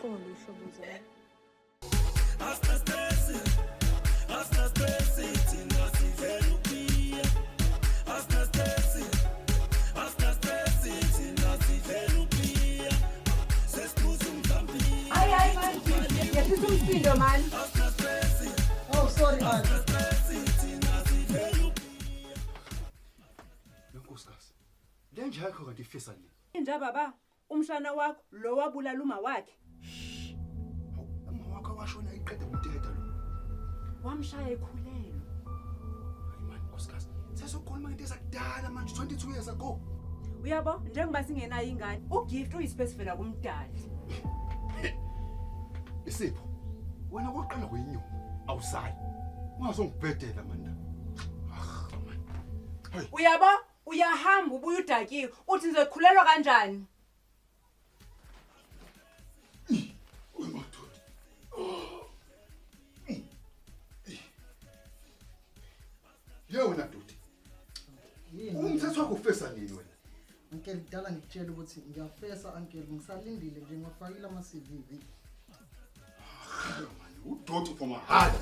uxolo ihlobo zami. Ay, man. Yaphisa umsindo, man. Oh, sorry, man. Nkosikazi. Lenje yakho kanti ifisa nini? Inja baba, umshana wakho lo wabulala uma wakhe. Uma wakho washona iqede nguthetha lo. Wamshaya ekhulelwe. Hayi man, nkosikazi. Sesokhuluma ngento ezakudala manje 22 years ago. Uyabo, njengoba singenayo ingane, ugift uyisipesifela kumdali. Isipho. Wena koqala kweyinyuma. Awusayi. Ungazongibhedela man. Ah, man. Hey. Uyabo, uyahamba ubuye udakiwe. Uthi ngizokhulelwa kanjani? Yewena dude. Umthetho wakho ufesa nini wena? Uncle kudala ngikutshela ukuthi ngiyafesa uncle ngisalindile nje ngafakile ama CV. Man, udoti for my heart.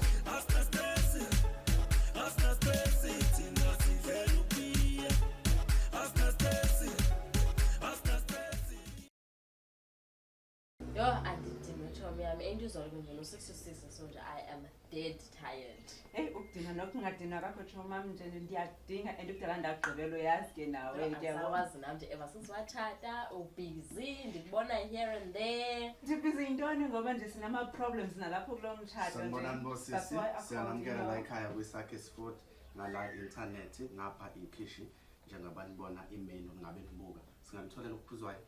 Yo, I didn't tell me I'm angels or even no 66 so I am dead tired. Hey, ukudina nokungadina kakho choma nje ndiyadinga and ukudala ndagqibelo yazi ke nawe ke Awazi nami ever since wathatha ubusy ndikubona here and there. Ndibhizi intoni ngoba nje sinama problems nalapho kulo mtshato nje. Sanibonani bosisi, siyanamukela la ekhaya kwisakhe sport ngala internet ngapha ikhishi njengoba nibona email ngabe nibuka. Singanitholela ukuphuzwayo.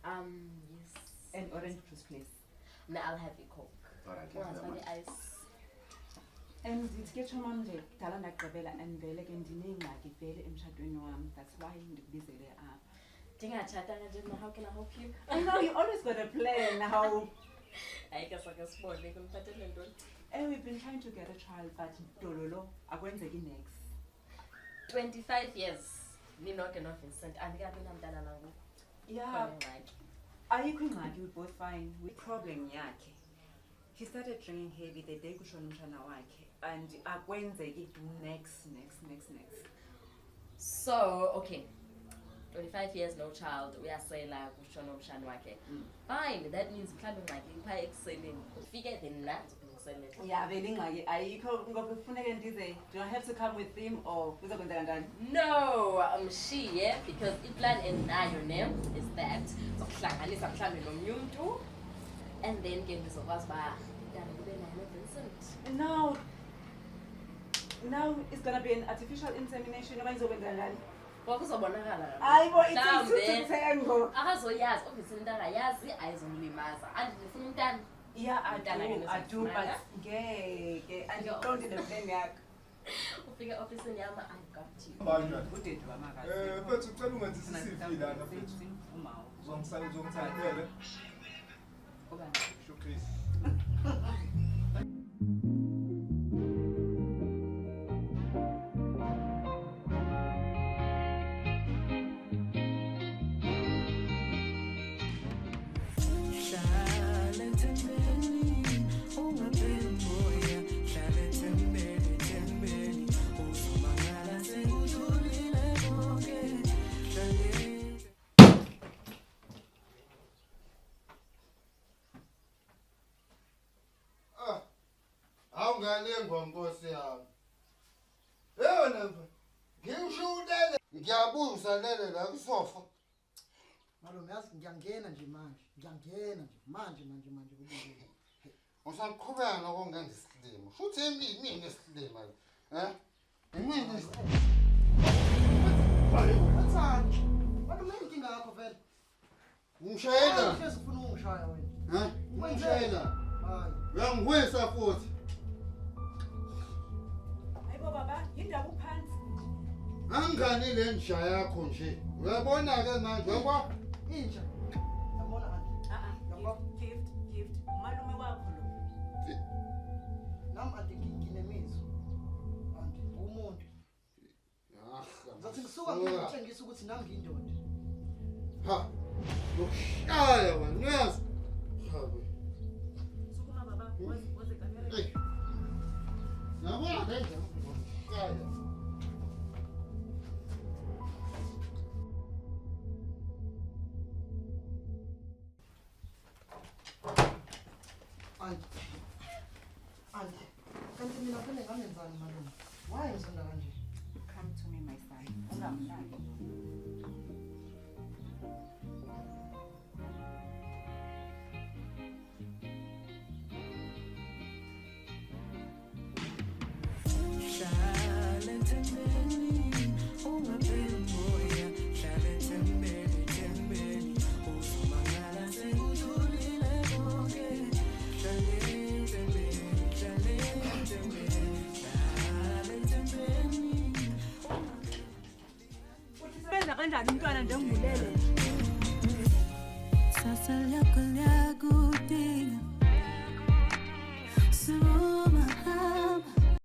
Yes. And orange juice please. Now I'll have a coke. Alright, Once thank you the very ice. And ndithe choma nje kudala ndagqibela and vele ke ndinengxaki vele emshadweni wami. That's why ndikubizele apha. Ndingathatanga nje how can I help you? I know you always got a plan how. I guess like a sport like ngiphathele ntoni? We've been trying to get a child but dololo akwenzeki next. 25 years. Ninoke no Vincent andikabi namntana nangu. Yeah. Ngxaki. Ayikho ingxaki, we both fine. With problem yakhe. He started drinking heavy the day kushona umshana wakhe and akwenzeki next. So, okay. 25 years no child. Uyasela kushona umshana wakhe. Fine, that means mhlambe ngxaki ipha excelling. Ufike the night uselele. Yeah, vele ingxaki ayikho ngoba kufuneka ndize. Do I have to come with him or kuzokwenzeka kanjani? No, she because iplan enayo ne is that sokuhlanganisa mhlambe nomnye umuntu and then ke ngizokwazi ba dana kube naye Vincent. Now it's gonna be an artificial insemination okanye izokwenza njani? Wakuzobonakala. Hayibo ithengo. Akazoyazi obviously into akayazi ayizomlimaza. Andifuna umntana. Yeah, I do but ngeke andiqondi le plan yakho. Ufike office yami I got you. Banjani? Udede wamakazi. Mfethu ucela ungenzi CV lana mfethu. Umawo. Uzongithathele. Obani. Shukris. Awungalengwa Nkosi yami. Yona ngishudele ngiyabuza lele la kusofa. Malume yazi ngiyangena nje manje kubili. Usaqhubeka nokungenza isilimo. Futhi mina isilimo. Mina isilimo. Bathani. Malume inkinga yakho vele. Ngishayela. Ngifisa ufuna ungishaya wena. Ngishayela. Hayi. Uyangwisa futhi. Baba, yindaba uphansi. Angani le nsha yakho nje. Uyabona ke manje yakwa Inja. Yabona anti. Gift. Malume wakho lo. Nami anti nginemizwa. Anti umuntu. Zathi ngisuka ngitshengisa ukuthi nami ngiyindoda. Ha. Lokushaya wena uyazi. Hawe. Wenzani malume? Why usenza kanje? Come to me, my son. Ungamhlali. Benza kanjani umntwana nje ngibulele? Sasa lako la kudinga.